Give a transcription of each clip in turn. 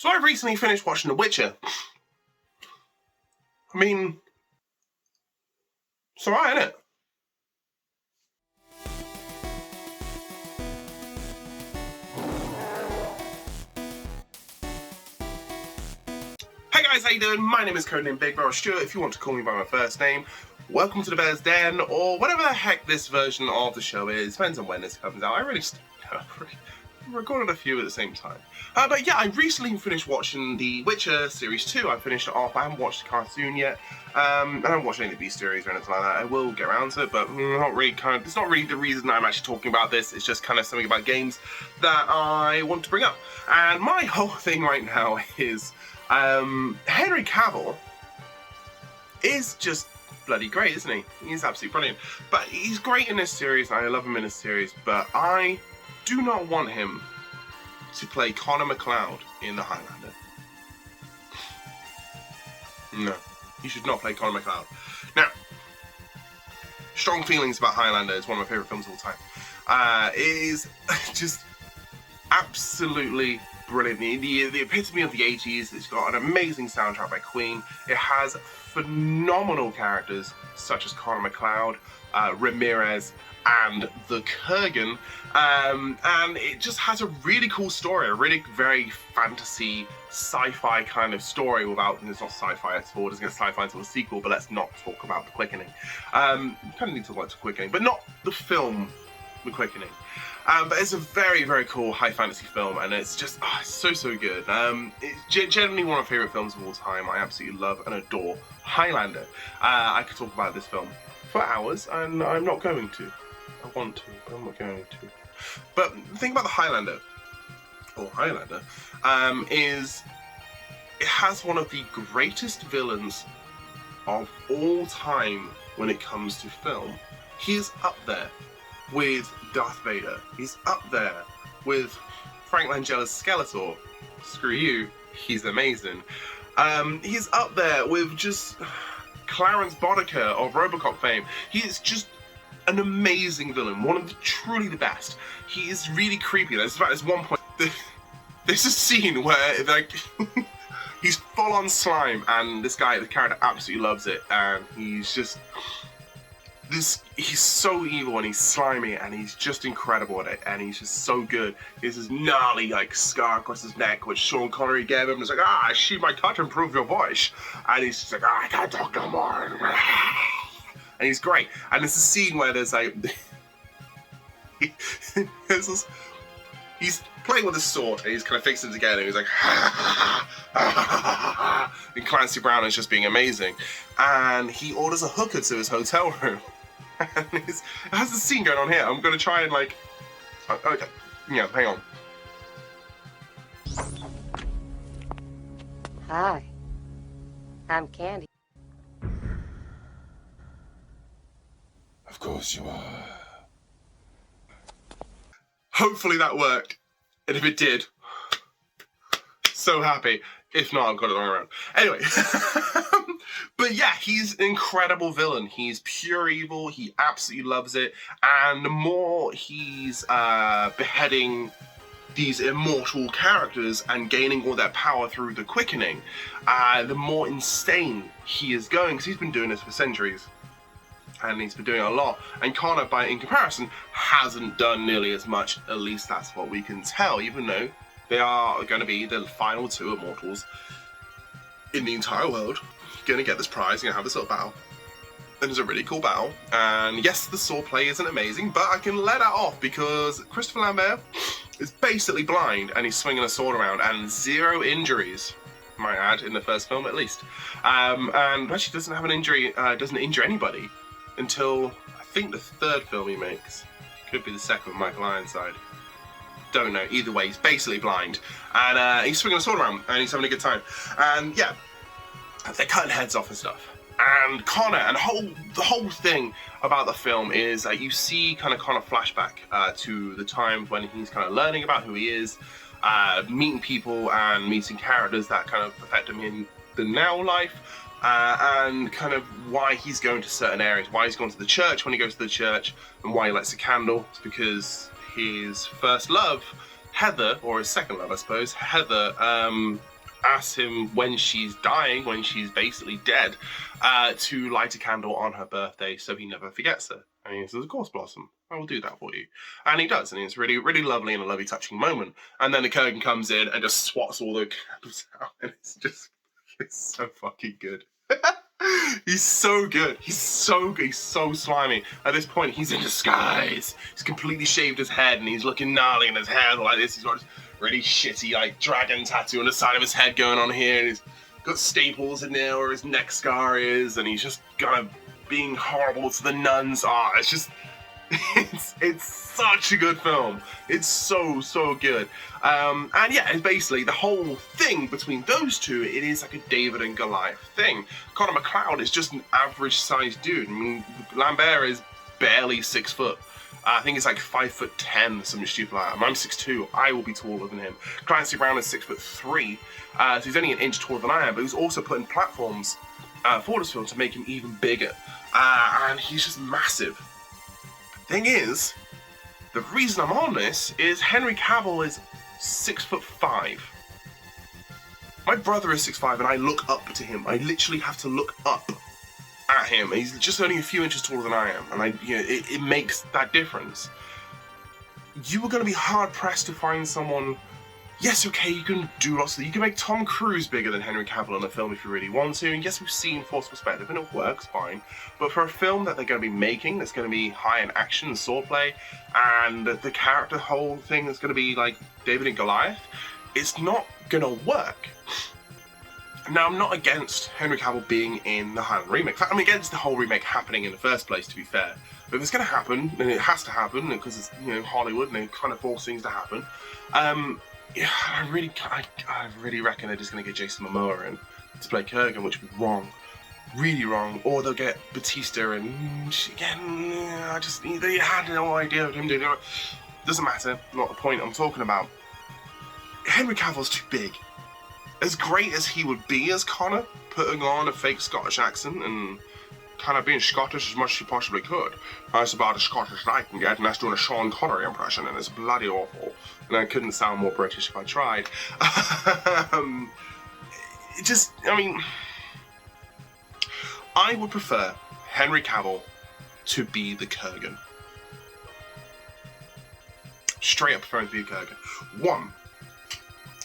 So I recently finished watching The Witcher. I mean, it's alright, isn't it? Hey guys, how you doing? My name is codename BIGBEAR or Stuart, if you want to call me by my first name. Welcome to the Bear's Den, or whatever the heck this version of the show is. Depends on when this comes out. I really recorded a few at the same time. But yeah, I recently finished watching The Witcher Series 2. I finished it off. I haven't watched the cartoon yet. I haven't watched any of the series or anything like that. I will get around to it, but it's not really the reason I'm actually talking about this. It's just kind of something about games that I want to bring up. And my whole thing right now is Henry Cavill is just bloody great, isn't he? He's absolutely brilliant. But he's great in this series, and I love him in this series, but I do not want him to play Connor McLeod in the Highlander. No, he should not play Connor McLeod. Now, strong feelings about Highlander. Is one of my favourite films of all time. It is just absolutely brilliant. The epitome of the 80s. It's got an amazing soundtrack by Queen. It has phenomenal characters such as Connor McLeod, Ramirez, and the Kurgan, and it just has a really cool story, a really very fantasy sci-fi kind of story without, it's not sci-fi at all, it doesn't get sci-fi until the sequel, but let's not talk about The Quickening. We kind of need to talk about The Quickening, but not the film The Quickening. But it's a very, very cool high fantasy film, and it's just it's so good. It's generally one of my favourite films of all time. I absolutely love and adore Highlander. I could talk about this film for hours, and I'm not going to. I want to, but I'm not going to. But the thing about the Highlander, is it has one of the greatest villains of all time when it comes to film. He is up there with Darth Vader. He's up there with Frank Langella's Skeletor. Screw you, he's amazing. He's up there with just Clarence Boddicker of Robocop fame. He is just an amazing villain, one of truly the best. He is really creepy. There's one point, there's a scene where like he's full on slime, and the character absolutely loves it, and he's just he's so evil and he's slimy and he's just incredible at it, and he's just so good. He has this gnarly like scar across his neck which Sean Connery gave him. It's like, she might touch and improve your voice, and he's just like, I can't talk no more. And he's great. And there's a scene where there's like he's playing with a sword and he's kind of fixing it together. He's like, and Clancy Brown is just being amazing. And he orders a hooker to his hotel room. And it has a scene going on here. I'm going to try and like, okay, yeah, hang on. Hi, I'm Candy. Of course you are. Hopefully that worked. And if it did, so happy. If not, I've got it wrong around. Anyway. But yeah, he's an incredible villain. He's pure evil. He absolutely loves it. And the more he's beheading these immortal characters and gaining all their power through the Quickening, the more insane he is going. Because he's been doing this for centuries. And he's been doing a lot. And Connor, in comparison, hasn't done nearly as much. At least that's what we can tell, even though they are going to be the final two immortals in the entire world. Going to get this prize, going to have this little battle. And it's a really cool battle. And yes, the sword play isn't amazing, but I can let that off because Christopher Lambert is basically blind and he's swinging a sword around, and 0 injuries, might add, in the first film at least. And actually doesn't have an injury, doesn't injure anybody until I think the 3rd film he makes. Could be the 2nd with Michael Ironside. Don't know. Either way, he's basically blind. And he's swinging a sword around and he's having a good time. And yeah, they're cutting heads off and stuff. And Connor, and the whole thing about the film is that you see kind of Connor flashback to the times when he's kind of learning about who he is, meeting people and meeting characters that kind of affect him in the now life. And kind of why he's going to certain areas, why he's going to the church when he goes to the church, and why he lights a candle. It's because his first love, Heather, or his second love, I suppose, Heather, asks him when she's dying, when she's basically dead, to light a candle on her birthday so he never forgets her. And he says, of course, Blossom, I will do that for you. And he does, and it's really, really lovely and a lovely, touching moment. And then the Kurgan comes in and just swats all the candles out, and it's so fucking good. He's so good. He's so good. He's so slimy. At this point, he's in disguise. He's completely shaved his head, and he's looking gnarly, and his hair's like this. He's got this really shitty, like, dragon tattoo on the side of his head going on here, and he's got staples in there where his neck scar is, and he's just kind of being horrible to the nuns. It's just... It's such a good film. It's so good. And yeah, it's basically the whole thing between those two. It is like a David and Goliath thing. Connor McLeod is just an average-sized dude. I mean, Lambert is barely 6 foot. I think it's like 5'10", something stupid like that. I'm 6'2". I will be taller than him. Clancy Brown is 6'3", so he's only an inch taller than I am. But he's also putting platforms for this film to make him even bigger. And he's just massive. Thing is, the reason I'm on this is Henry Cavill is 6'5". My brother is 6'5", and I look up to him. I literally have to look up at him. He's just only a few inches taller than I am, and it makes that difference. You are going to be hard pressed to find someone. Yes, okay, you can do lots of. You can make Tom Cruise bigger than Henry Cavill in a film if you really want to. And yes, we've seen Force Perspective, and it works fine. But for a film that they're going to be making, that's going to be high in action and swordplay, and the character whole thing that's going to be like David and Goliath, it's not going to work. Now, I'm not against Henry Cavill being in the Highlander remake. In fact, I'm against the whole remake happening in the first place, to be fair. But if it's going to happen, and it has to happen, because it's Hollywood, and they kind of force things to happen. Yeah, I really reckon they're just going to get Jason Momoa in to play Kurgan, which would be wrong. Really wrong. Or they'll get Batista and again, they had no idea of him doing it. Doesn't matter, not the point I'm talking about. Henry Cavill's too big. As great as he would be as Connor, putting on a fake Scottish accent and kind of being Scottish as much as he possibly could. That's about as Scottish as I can get, and that's doing a Sean Connery impression, and it's bloody awful. And I couldn't sound more British if I tried. I would prefer Henry Cavill to be the Kurgan. Straight up preferring to be a Kurgan. One,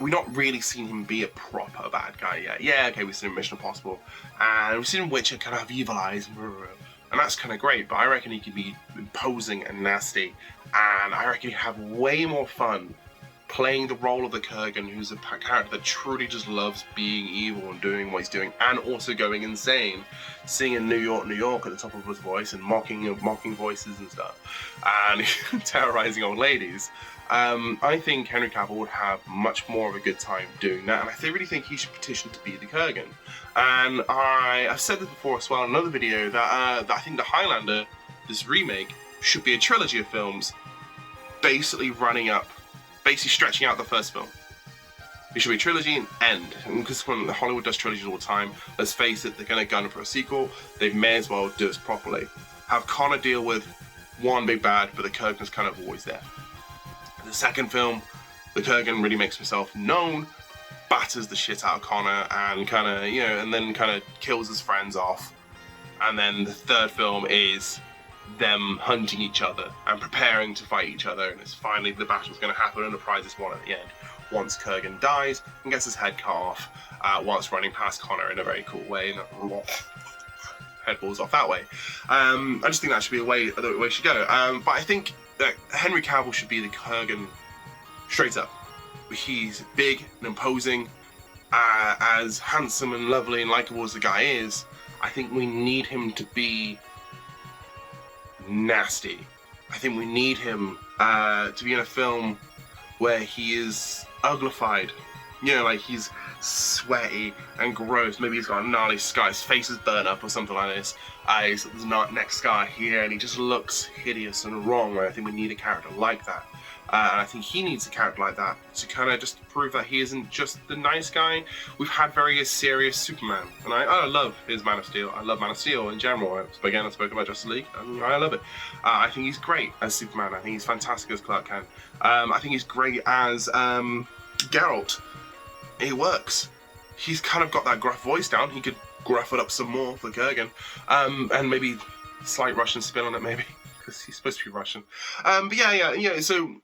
we've not really seen him be a proper bad guy yet. Yeah, okay, we've seen him in Mission Impossible, and we've seen him Witcher kind of have evil eyes, and that's kind of great, but I reckon he could be imposing and nasty, and I reckon he'd have way more fun playing the role of the Kurgan, who's a character that truly just loves being evil and doing what he's doing, and also going insane, singing New York, New York at the top of his voice, and mocking voices and stuff, and terrorizing old ladies. I think Henry Cavill would have much more of a good time doing that, and I really think he should petition to be the Kurgan. And I've said this before as well in another video, that I think the Highlander, this remake, should be a trilogy of films, basically stretching out the first film. It should be a trilogy and end, because when Hollywood does trilogies all the time, let's face it, they're going to gun for a sequel, they may as well do it properly. Have Connor deal with one big bad, but the Kurgan's kind of always there. The second film, the Kurgan really makes himself known, batters the shit out of Connor, and kind of, and then kind of kills his friends off. And then the third film is them hunting each other and preparing to fight each other, and it's finally the battle's going to happen and the prize is won at the end. Once Kurgan dies and gets his head cut off, whilst running past Connor in a very cool way, and head balls off that way. I just think that should be the way it should go. But I think that Henry Cavill should be the Kurgan straight up. He's big and imposing, as handsome and lovely and likeable as the guy is. I think we need him to be nasty. I think we need him to be in a film where he is uglified. Like he's sweaty and gross. Maybe he's got a gnarly scar, his face is burnt up or something like this. There's a neck scar here, and he just looks hideous and wrong. And I think we need a character like that. And I think he needs a character like that to kind of just prove that he isn't just the nice guy. We've had very serious Superman, and I love his Man of Steel. I love Man of Steel in general. Again, I spoke about Justice League, and I love it. I think he's great as Superman. I think he's fantastic as Clark Kent. I think he's great as Geralt. It works. he's kind of got that gruff voice down. He could gruff it up some more for Kurgan, and maybe slight Russian spin on it, maybe, because he's supposed to be Russian. But yeah. So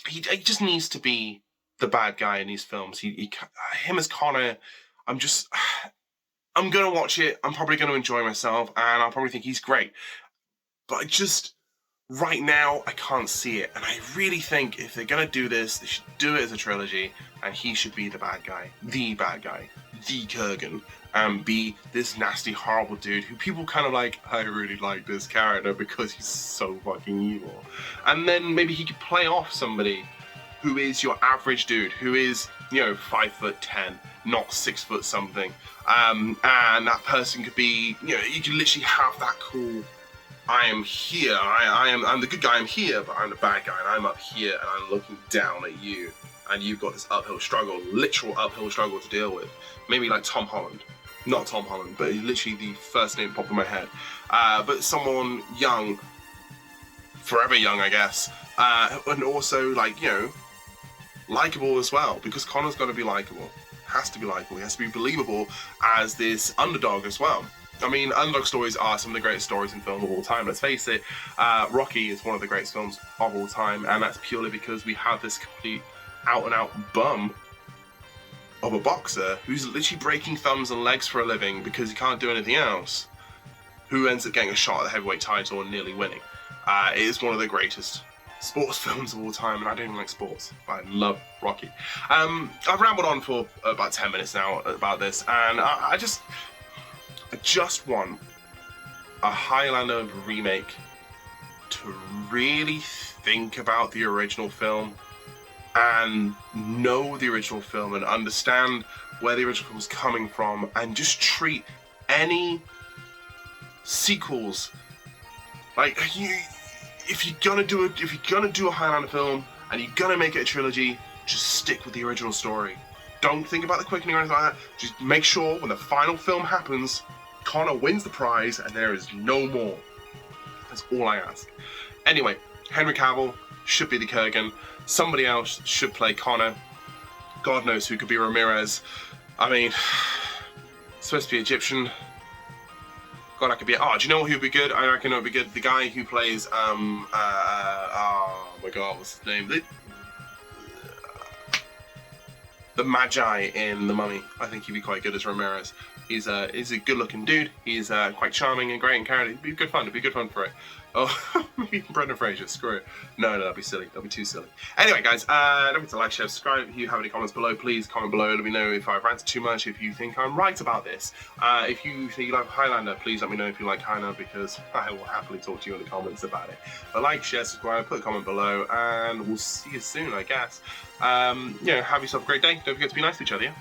he just needs to be the bad guy in these films. Him as Connor, I'm gonna watch it. I'm probably gonna enjoy myself, and I'll probably think he's great. But right now, I can't see it. And I really think if they're gonna do this, they should do it as a trilogy, and he should be the bad guy, the Kurgan, and be this nasty, horrible dude who people kind of like, I really like this character because he's so fucking evil. And then maybe he could play off somebody who is your average dude, who is, 5'10", not 6 foot something. And that person could be, you could literally have that cool, I am here, I'm the good guy, I'm here, but I'm the bad guy, and I'm up here, and I'm looking down at you, and you've got this literal uphill struggle to deal with. Maybe like Tom Holland. Not Tom Holland, but literally the first name popped in my head. But someone young, forever young, I guess, and also, likable as well, because Connor's got to be likable. Has to be likable. He has to be believable as this underdog as well. I mean, underdog stories are some of the greatest stories in film of all time. Let's face it, Rocky is one of the greatest films of all time, and that's purely because we have this complete out-and-out bum of a boxer who's literally breaking thumbs and legs for a living because he can't do anything else, who ends up getting a shot at the heavyweight title and nearly winning. It is one of the greatest sports films of all time, and I don't even like sports, but I love Rocky. I've rambled on for about 10 minutes now about this, and I just want a Highlander remake to really think about the original film and know the original film and understand where the original film is coming from, and just treat any sequels like if you're gonna do a Highlander film and you're gonna make it a trilogy, just stick with the original story. Don't think about the quickening or anything like that. Just make sure when the final film happens, Connor wins the prize and there is no more. That's all I ask. Anyway, Henry Cavill should be the Kurgan. Somebody else should play Connor. God knows who could be Ramirez. I mean, it's supposed to be Egyptian. God, I could be. Oh, do you know who would be good? I reckon it would be good. The guy who plays oh my God, what's his name? The Magi in The Mummy. I think he'd be quite good as Ramirez. He's a good-looking dude. He's quite charming and great in character. It'd be good fun. It'd be good fun for it. Oh, maybe Brendan Fraser. Screw it. No, that'd be silly. That'd be too silly. Anyway, guys, don't forget to like, share, subscribe. If you have any comments below, please comment below. Let me know if I've ranted too much. If you think I'm right about this. If you think you like Highlander, please let me know if you like Highlander, because I will happily talk to you in the comments about it. But like, share, subscribe, put a comment below, and we'll see you soon, I guess. Have yourself a great day. Don't forget to be nice to each other. Yeah?